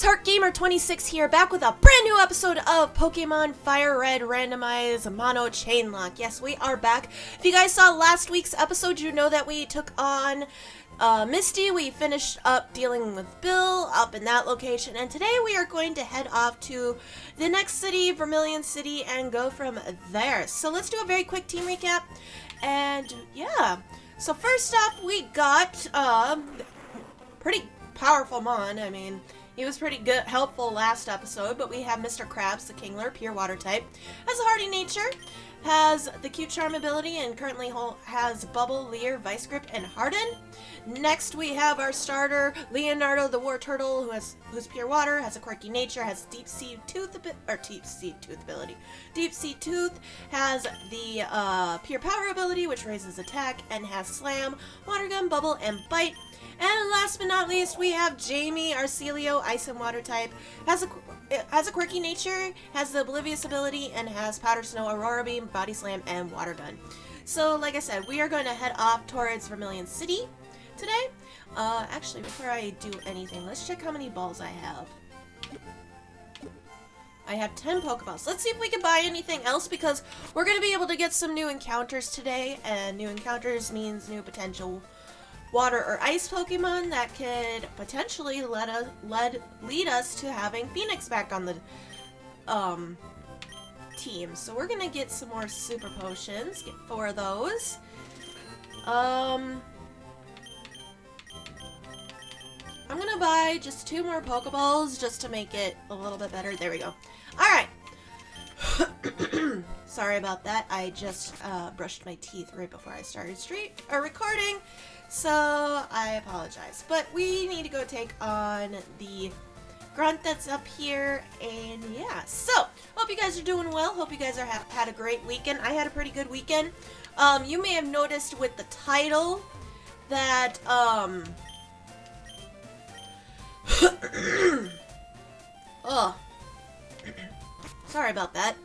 Greetings, HeartGamer26 here, back with a brand new episode of Pokemon FireRed Randomized Mono-ChainLocke. Yes, we are back. If you guys saw last week's episode, you know that we took on Misty. We finished up dealing with Bill up in that location, and today we are going to head off to the next city, Vermilion City, and go from there. So let's do a very quick team recap, and yeah. So first off, we got pretty powerful Mon. I mean, he was pretty good, helpful last episode, but we have Mr. Krabs, the Kingler, pure water type, has a hardy nature, has the cute charm ability, and currently has Bubble, Leer, Vice Grip, and Harden. Next, we have our starter, Leonardo, the War Turtle, who's pure water, has a quirky nature, has Deep Sea Tooth ability. Deep Sea Tooth has the pure power ability, which raises attack, and has Slam, Water Gun, Bubble, and Bite. And last but not least, we have Jamie, Arcelio, Ice and Water type, has a quirky nature, has the Oblivious ability, and has Powder Snow, Aurora Beam, Body Slam, and Water Gun. So, like I said, we are going to head off towards Vermilion City today. Actually, before I do anything, let's check how many balls I have. I have 10 Pokeballs. Let's see if we can buy anything else, because we're going to be able to get some new encounters today, and new encounters means new potential water or ice Pokemon that could potentially lead us to having Phoenix back on the team. So we're gonna get some more super potions, get 4 of those. I'm gonna buy just 2 more Pokeballs just to make it a little bit better. There we go. Alright. Sorry about that. I just brushed my teeth right before I started recording. So, I apologize. But we need to go take on the grunt that's up here, and yeah. So, hope you guys are doing well. Hope you guys are had a great weekend. I had a pretty good weekend. You may have noticed with the title that, oh. Sorry about that.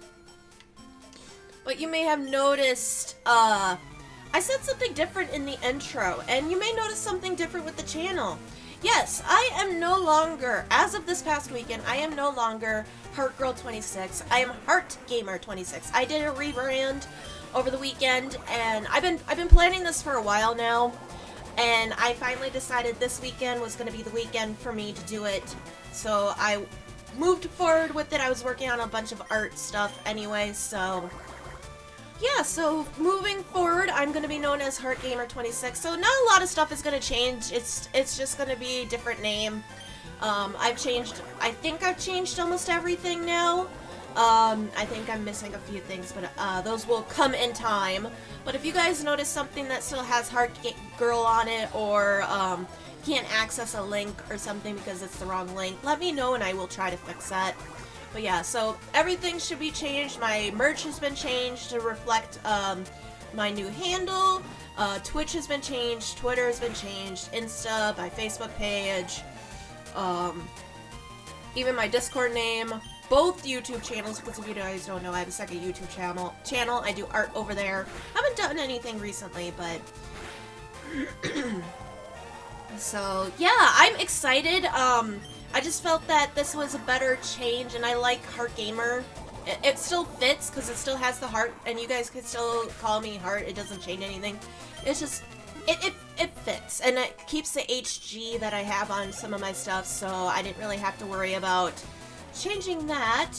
But you may have noticed, I said something different in the intro, and you may notice something different with the channel. Yes, I am no longer, as of this past weekend, I am no longer HeartGirl26. I am HeartGamer26. I did a rebrand over the weekend, and I've been planning this for a while now, and I finally decided this weekend was going to be the weekend for me to do it. So I moved forward with it. I was working on a bunch of art stuff anyway, so yeah, so moving forward, I'm going to be known as HeartGamer26, so not a lot of stuff is going to change. It's just going to be a different name. I think I've changed almost everything now. I think I'm missing a few things, but those will come in time. But if you guys notice something that still has HeartGirl on it, or can't access a link or something because it's the wrong link, let me know and I will try to fix that. But yeah, so everything should be changed. My merch has been changed to reflect my new handle. Twitch has been changed. Twitter has been changed. Insta, my Facebook page. Even my Discord name. Both YouTube channels, because if you guys don't know, I have a second YouTube channel. I do art over there. I haven't done anything recently, but so yeah, I'm excited. I just felt that this was a better change, and I like HeartGamer. It still fits, because it still has the heart, and you guys can still call me Heart. It doesn't change anything. It's just, it fits, and it keeps the HG that I have on some of my stuff, so I didn't really have to worry about changing that.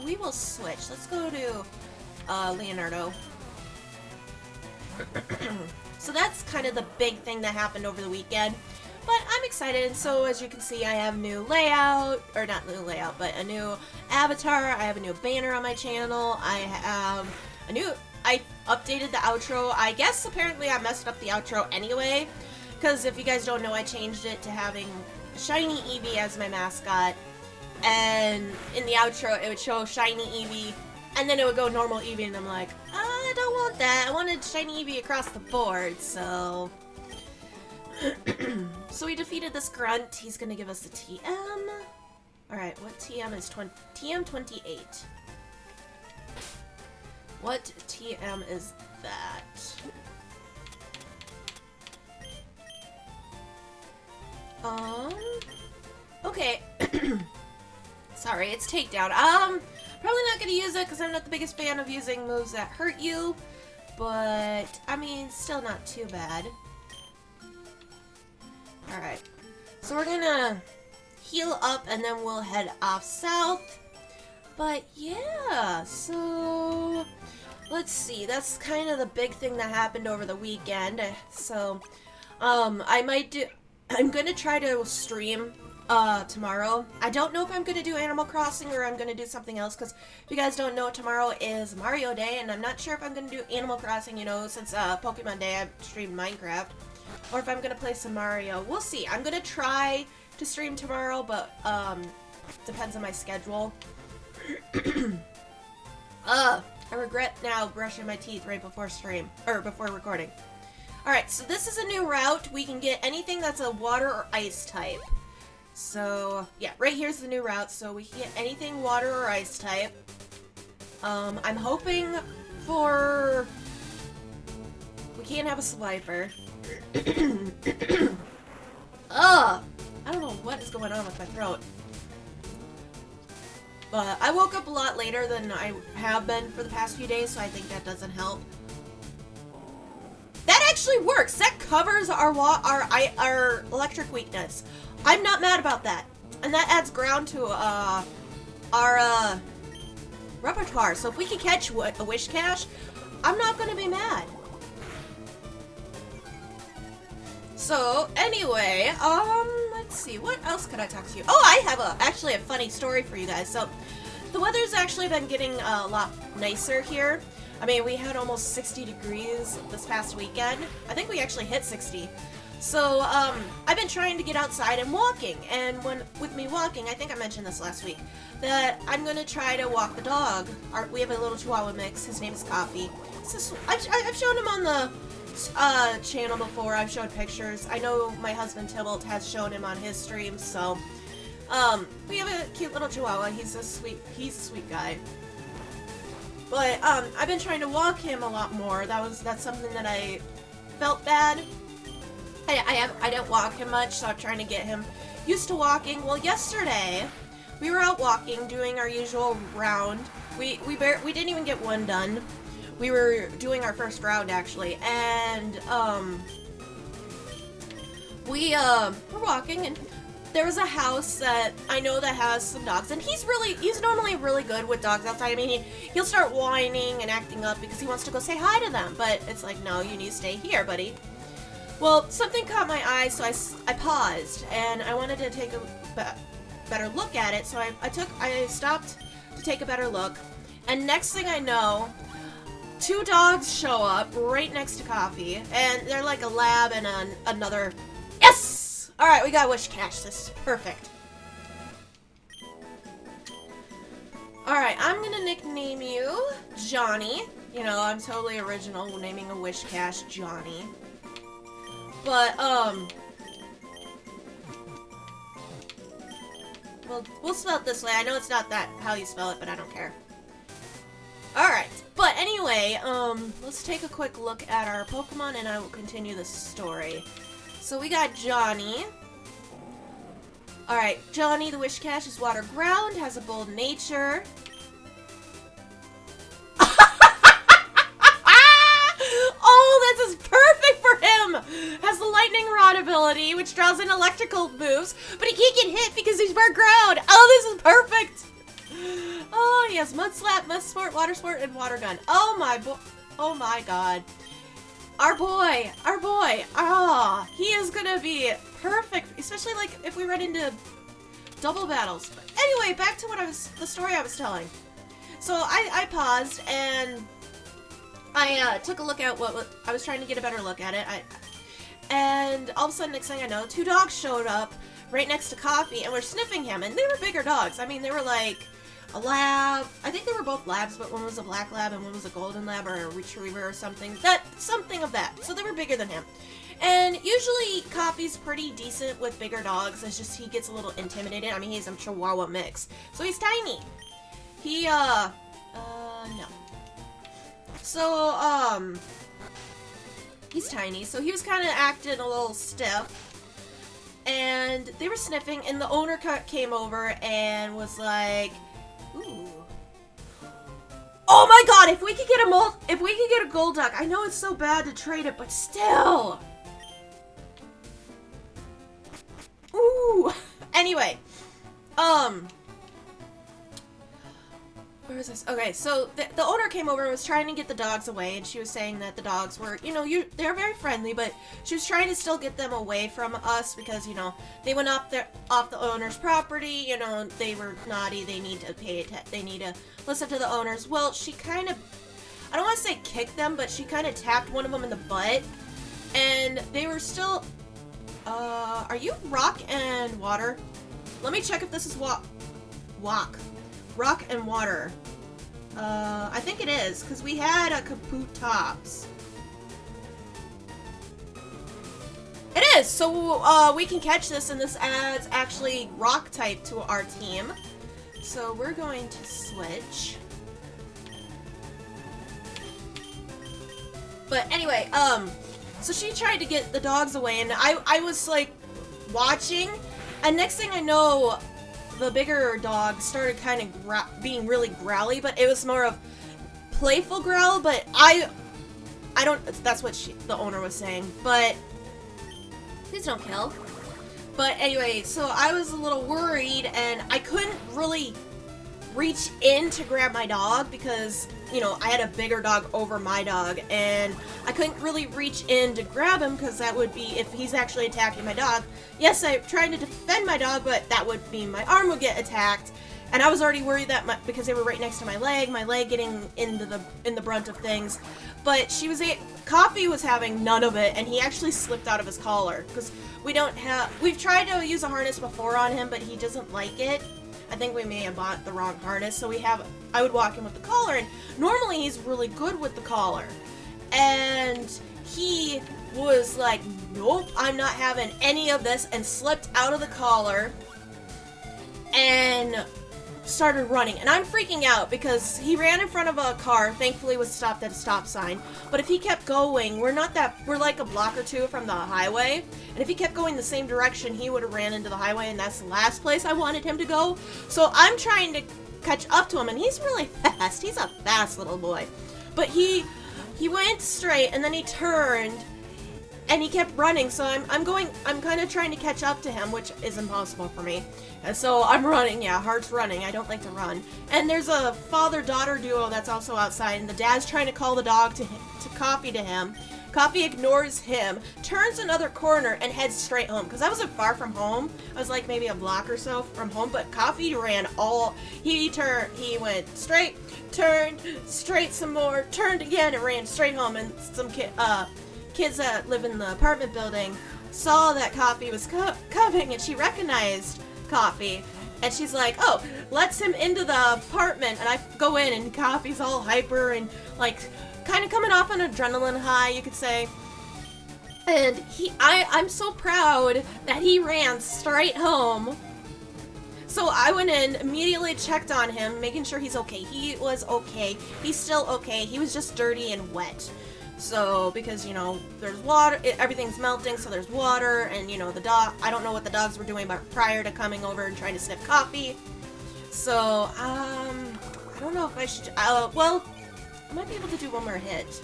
We will switch. Let's go to Leonardo. So that's kind of the big thing that happened over the weekend. But I'm excited, so as you can see, I have new layout, or not new layout, but a new avatar. I have a new banner on my channel. I have I updated the outro. I guess apparently I messed up the outro anyway, because if you guys don't know, I changed it to having Shiny Eevee as my mascot, and in the outro it would show Shiny Eevee, and then it would go normal Eevee, and I'm like, I don't want that. I wanted Shiny Eevee across the board, so so we defeated this grunt. He's gonna give us the TM. Alright, what TM is TM28? What TM is that? Okay. Sorry, it's takedown. Probably not gonna use it because I'm not the biggest fan of using moves that hurt you. But, I mean, still not too bad. Alright. So we're gonna heal up and then we'll head off south. But, yeah, so... let's see, that's kind of the big thing that happened over the weekend. So, I'm gonna try to stream tomorrow. I don't know if I'm gonna do Animal Crossing or I'm gonna do something else, because if you guys don't know, tomorrow is Mario Day, and I'm not sure if I'm gonna do Animal Crossing, you know, since Pokemon Day I streamed Minecraft, or if I'm gonna play some Mario. We'll see. I'm gonna try to stream tomorrow, but depends on my schedule. I regret now brushing my teeth right before stream, or before recording. Alright, so this is a new route. We can get anything that's a water or ice type. So, yeah, right here's the new route, so we can get anything water or ice type. I'm hoping for... we can't have a swiper. Ugh! I don't know what is going on with my throat. But I woke up a lot later than I have been for the past few days, so I think that doesn't help. That actually works! That covers our electric weakness. I'm not mad about that. And that adds ground to our repertoire. So if we can catch a Wish Cache, I'm not going to be mad. So anyway, let's see, what else could I talk to you? Oh, I have actually a funny story for you guys. So the weather's actually been getting a lot nicer here. I mean, we had almost 60 degrees this past weekend. I think we actually hit 60. So, I've been trying to get outside and walking, and with me walking, I think I mentioned this last week, that I'm gonna try to walk the dog. We have a little Chihuahua mix, his name is Coffee. I've shown him on the channel before, I've showed pictures. I know my husband Tybalt has shown him on his streams, so, we have a cute little Chihuahua. He's a sweet guy. But, I've been trying to walk him a lot more. That's something that I felt bad. I don't walk him much, so I'm trying to get him used to walking. Well, yesterday, we were out walking, doing our usual round. We didn't even get one done. We were doing our first round, actually, and, we were walking, and there was a house that I know that has some dogs, and he's normally really good with dogs outside. I mean, he'll start whining and acting up because he wants to go say hi to them, but it's like, no, you need to stay here, buddy. Well, something caught my eye, so I paused, and I wanted to take a better look at it, so I stopped to take a better look, and next thing I know, two dogs show up right next to Coffee, and they're like a lab and another... Yes! Alright, we got Wish Cache. This is perfect. Alright, I'm gonna nickname you Johnny. You know, I'm totally original naming a Wish Cache Johnny. But, well, we'll spell it this way. I know it's not that how you spell it, but I don't care. Alright, but anyway, let's take a quick look at our Pokemon and I will continue the story. So we got Johnny. Alright, Johnny the Wish Cache is water ground, has a bold nature. Oh, this is perfect for him! Has the lightning rod ability, which draws in electrical moves, but he can't get hit because he's water ground. Oh, this is perfect! Oh, he has Mud Slap, Mud Sport, Water Sport, and Water Gun. Oh my god. Our boy, ah, he is gonna be perfect, especially like if we run into double battles. But anyway, back to the story I was telling. So I paused and I took a look at what I was trying to get a better look at it. And all of a sudden, next thing I know, two dogs showed up right next to Coffee and were sniffing him, and they were bigger dogs. I mean, they were like a lab. I think they were both labs, but one was a black lab and one was a golden lab or a retriever or something. Something of that. So they were bigger than him. And usually Coffee's pretty decent with bigger dogs. It's just he gets a little intimidated. I mean, he's a Chihuahua mix. So he's tiny. No. So, he's tiny. So he was kind of acting a little stiff. and they were sniffing, and the owner came over and was like, ooh. Oh my god, if we could get a gold duck, I know it's so bad to trade it, but still. Ooh. Anyway, where was this? Okay, so the owner came over and was trying to get the dogs away, and she was saying that the dogs were, you know, they're very friendly, but she was trying to still get them away from us because, you know, they went off the owner's property, you know, they were naughty, they need to they need to listen to the owners. Well, she kind of, I don't want to say kicked them, but she kind of tapped one of them in the butt, and they were still, are you rock and water? Let me check if this is rock and water. I think it is, because we had a kaput tops. It is! So, we can catch this, and this adds actually rock type to our team. So, we're going to switch. But anyway, so she tried to get the dogs away, and I was, like, watching, and next thing I know, the bigger dog started kind of being really growly, but it was more of playful growl, but I don't, that's what the owner was saying, but please don't kill. But anyway, so I was a little worried, and I couldn't really reach in to grab my dog because, you know, I had a bigger dog over my dog, and I couldn't really reach in to grab him because that would be if he's actually attacking my dog. Yes, I'm trying to defend my dog, but that would mean my arm would get attacked, and I was already worried that because they were right next to my leg getting in the brunt of things. But Coffee was having none of it, and he actually slipped out of his collar because we've tried to use a harness before on him, but he doesn't like it. I think we may have bought the wrong harness, so I would walk him with the collar, and normally he's really good with the collar. And he was like, nope, I'm not having any of this, and slipped out of the collar and started running. And I'm freaking out because he ran in front of a car, thankfully was stopped at a stop sign. But if he kept going, we're like a block or two from the highway, and if he kept going the same direction, he would have ran into the highway, and that's the last place I wanted him to go. So I'm trying to catch up to him, and he's really fast. He's a fast little boy. But he went straight, and then he turned, and he kept running, so I'm kind of trying to catch up to him, which is impossible for me. And so I'm running, yeah, Heart's running. I don't like to run. And there's a father-daughter duo that's also outside, and the dad's trying to call the dog to Coffee to him. Coffee ignores him, turns another corner, and heads straight home. Because I wasn't far from home. I was like maybe a block or so from home, but Coffee ran he went straight, turned, straight some more, turned again, and ran straight home. And some kids that live in the apartment building saw that Coffee was coming, and she recognized Coffee, and she's like, oh, lets him into the apartment, and I go in, and Coffee's all hyper and like kind of coming off an adrenaline high, you could say. And I'm so proud that he ran straight home. So I went in, immediately checked on him, making sure he's okay. He was okay. He's still okay. He was just dirty and wet. So, because, you know, there's water, everything's melting, so there's water, and, you know, I don't know what the dogs were doing prior to coming over and trying to sniff Coffee. So, I don't know if I should, well, I might be able to do one more hit.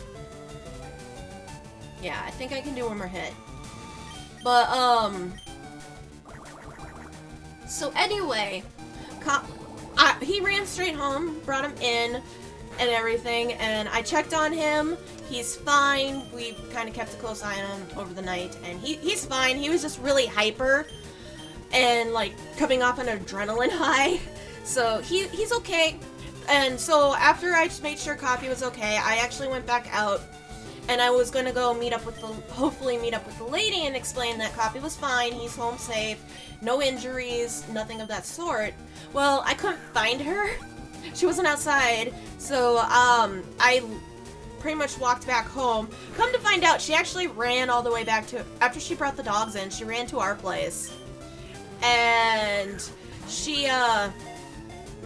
Yeah, I think I can do one more hit. But, so anyway, he ran straight home, brought him in, and everything, and I checked on him. He's fine. We kind of kept a close eye on him over the night, and he's fine. He was just really hyper and, like, coming off an adrenaline high. So, he's okay. And so, after I just made sure Coffee was okay, I actually went back out, and I was going to go hopefully meet up with the lady and explain that Coffee was fine, he's home safe, no injuries, nothing of that sort. Well, I couldn't find her. She wasn't outside, so, I pretty much walked back home. Come to find out, she actually ran all the way back after she brought the dogs in, she ran to our place. And she,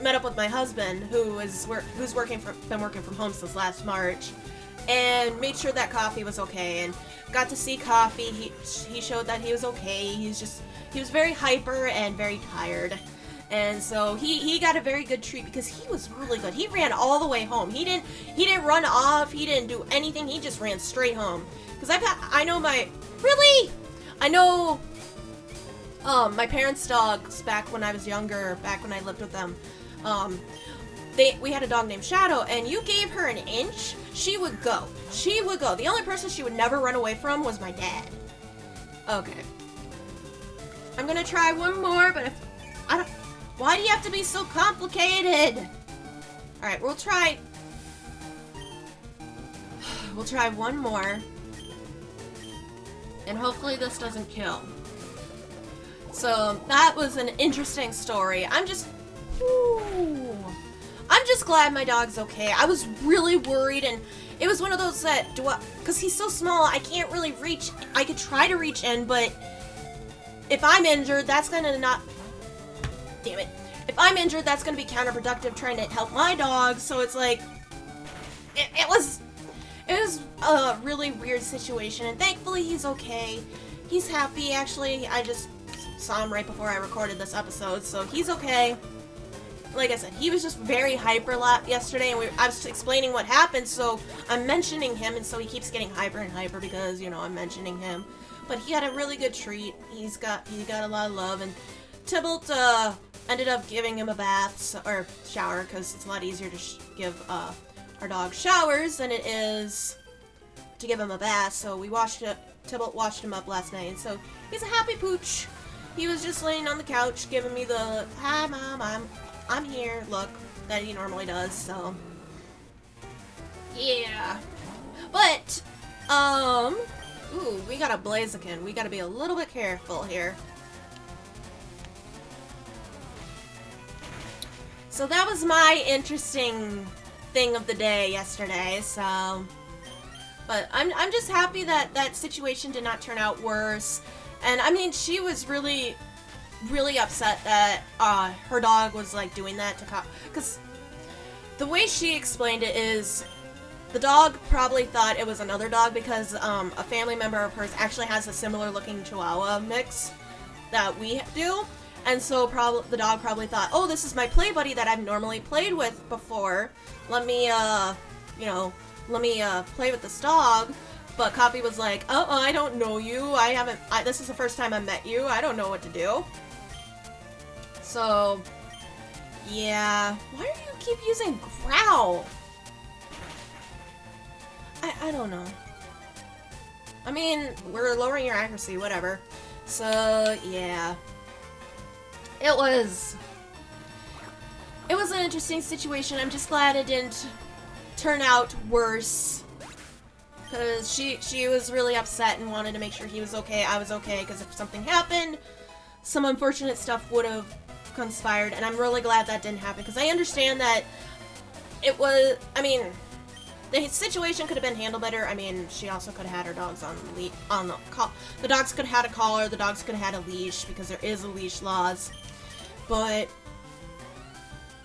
met up with my husband, who's been working from home since last March. and made sure that Coffee was okay, and got to see Coffee. He showed that he was okay. He was very hyper and very tired. And so he got a very good treat because he was really good. He ran all the way home. He didn't run off. He didn't do anything. He just ran straight home. Because I know my parents' dogs back when I was younger, back when I lived with them. We had a dog named Shadow, and you gave her an inch, she would go. She would go. The only person she would never run away from was my dad. Okay. I'm gonna try one more, but why do you have to be so complicated? Alright, we'll try one more. And hopefully this doesn't kill. So, that was an interesting story. I'm just glad my dog's okay. I was really worried, and it was one of those that, because he's so small, I can't really reach. I could try to reach in, but if I'm injured, that's gonna not, damn it. If I'm injured, that's gonna be counterproductive trying to help my dog, so it's like, it was a really weird situation, and thankfully he's okay. He's happy, actually. I just saw him right before I recorded this episode, so he's okay. Like I said, he was just very hyper yesterday, and I was explaining what happened, so I'm mentioning him, and so he keeps getting hyper and hyper because, you know, I'm mentioning him. But he had a really good treat. He got a lot of love, and Tybalt ended up giving him a bath, or shower, because it's a lot easier to give our dog showers than it is to give him a bath, so Tybalt washed him up last night, and so he's a happy pooch. He was just laying on the couch giving me the, "Hi, Mom, I'm here," look that he normally does, so yeah. But, ooh, we got a Blaziken. We gotta be a little bit careful here. So that was my interesting thing of the day yesterday, so, but I'm just happy that that situation did not turn out worse. And I mean, she was really upset that her dog was like doing that to because the way she explained it is the dog probably thought it was another dog because a family member of hers actually has a similar looking Chihuahua mix that we do, and so the dog probably thought, "Oh, this is my play buddy that I've normally played with before. Let me play with this dog." But Coffee was like, "Oh, I don't know you. This is the first time I met you. I don't know what to do." So, yeah. Why do you keep using growl? I don't know. I mean, we're lowering your accuracy, whatever. So, yeah. It was an interesting situation. I'm just glad it didn't turn out worse. Because she was really upset and wanted to make sure he was okay, I was okay, because if something happened, some unfortunate stuff would have conspired, and I'm really glad that didn't happen, because I understand that it was, I mean, the situation could have been handled better. I mean, she also could have had her dogs on the dogs could have had a collar, the dogs could have had a leash, because there is a leash laws, but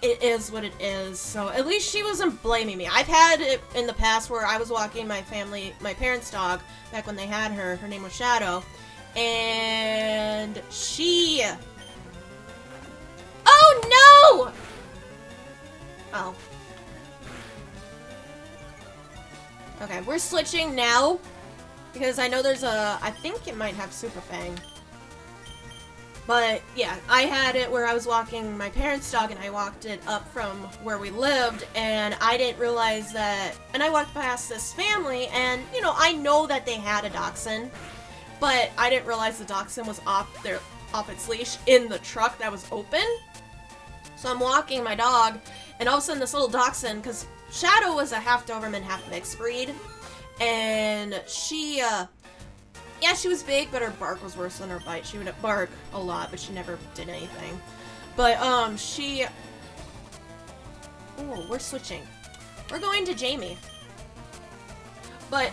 it is what it is, so at least she wasn't blaming me. I've had it in the past where I was walking my parents' dog, back when they had her name was Shadow, and she... Oh, no! Oh. Okay, we're switching now, because I know there's I think it might have Super Fang. But, yeah, I had it where I was walking my parents' dog, and I walked it up from where we lived, and I didn't realize that, and I walked past this family, and, you know, I know that they had a dachshund, but I didn't realize the dachshund was off its leash in the truck that was open. So I'm walking my dog, and all of a sudden this little dachshund, because Shadow was a half Doberman, half mixed breed, and she, yeah, she was big, but her bark was worse than her bite. She would bark a lot, but she never did anything. But, oh, we're switching. We're going to Jamie. But,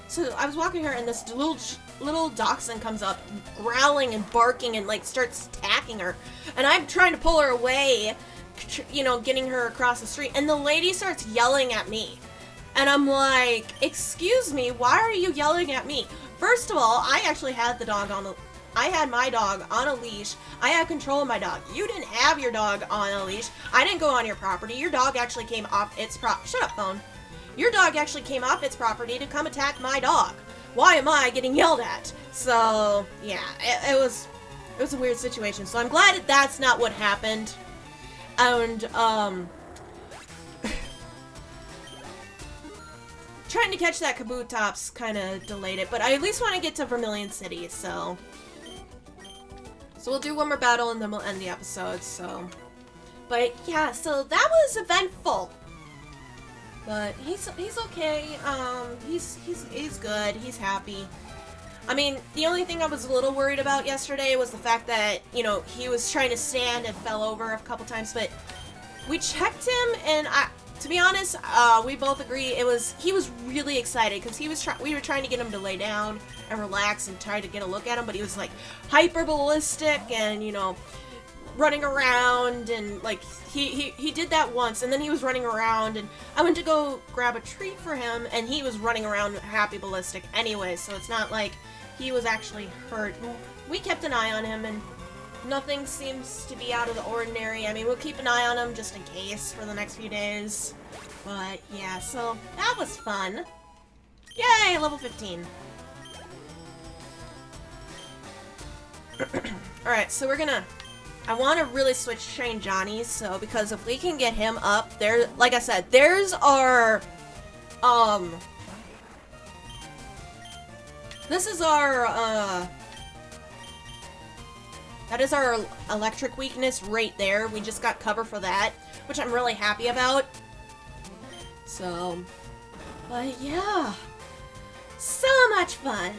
so I was walking her, and this little dachshund comes up, growling and barking, and, like, starts attacking her. And I'm trying to pull her away, you know, getting her across the street, and the lady starts yelling at me. And I'm like, excuse me, why are you yelling at me? First of all, I actually had I had my dog on a leash. I had control of my dog. You didn't have your dog on a leash. I didn't go on your property. Your dog actually came off its shut up, phone. Your dog actually came off its property to come attack my dog. Why am I getting yelled at? So, yeah, it was a weird situation. So I'm glad that's not what happened. And, trying to catch that Kabutops kind of delayed it, but I at least want to get to Vermilion City, so we'll do one more battle and then we'll end the episode, so. But yeah, so that was eventful. But he's okay. He's good. He's happy. I mean, the only thing I was a little worried about yesterday was the fact that, you know, he was trying to stand and fell over a couple times, but we checked him, and to be honest, we both agree he was really excited because we were trying to get him to lay down and relax and try to get a look at him, but he was like hyper ballistic and, you know, running around, and like he did that once, and then he was running around, and I went to go grab a treat for him and he was running around happy ballistic anyway, so it's not like he was actually hurt. We kept an eye on him and nothing seems to be out of the ordinary. I mean, we'll keep an eye on him just in case for the next few days. But yeah, so that was fun. Yay, level 15. Alright, so I want to really switch train Johnny, so because if we can get him up there, like I said, there's our, this is our, that is our electric weakness right there. We just got cover for that, which I'm really happy about. So, but yeah, so much fun.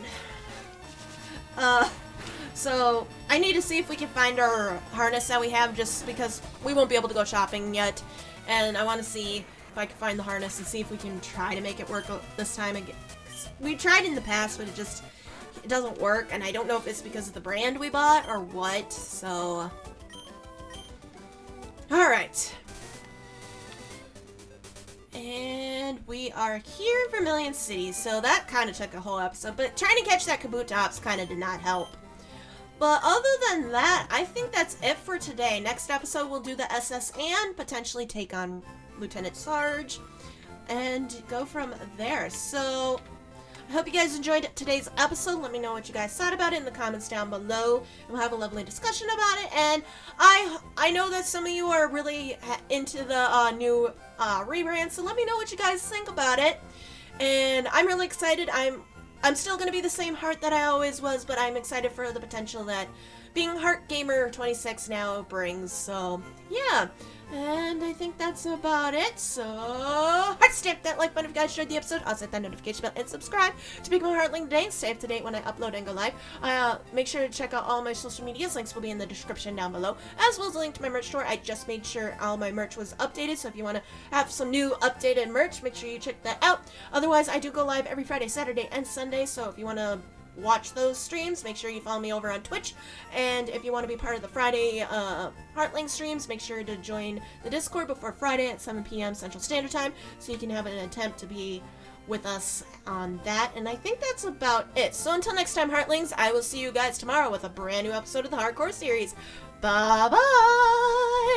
So I need to see if we can find our harness that we have, just because we won't be able to go shopping yet. And I want to see if I can find the harness and see if we can try to make it work this time again. We tried in the past, but it doesn't work, and I don't know if it's because of the brand we bought or what, so. Alright. And we are here in Vermilion City, so that kind of took a whole episode, but trying to catch that Kabutops kind of did not help. But other than that, I think that's it for today. Next episode, we'll do the SS and potentially take on Lieutenant Sarge and go from there. So I hope you guys enjoyed today's episode. Let me know what you guys thought about it in the comments down below, and we'll have a lovely discussion about it. And I know that some of you are really into the new rebrand, so let me know what you guys think about it. And I'm really excited. I'm still going to be the same Heart that I always was, but I'm excited for the potential that being Heart Gamer 26 now brings. So yeah. And I think that's about it, so heart stamp that like button if you guys enjoyed the episode. Also hit that notification bell and subscribe to become a Heartling today and stay up to date when I upload and go live. Make sure to check out all my social medias. Links will be in the description down below, as well as a link to my merch store. I just made sure all my merch was updated, so if you want to have some new updated merch, make sure you check that out. Otherwise, I do go live every Friday, Saturday, and Sunday, so if you want to watch those streams, make sure you follow me over on Twitch. And if you want to be part of the Friday Heartling streams, make sure to join the Discord before Friday at 7 p.m. Central Standard Time, so you can have an attempt to be with us on that. And I think that's about it. So until next time, Heartlings, I will see you guys tomorrow with a brand new episode of the Hardcore series. Bye bye!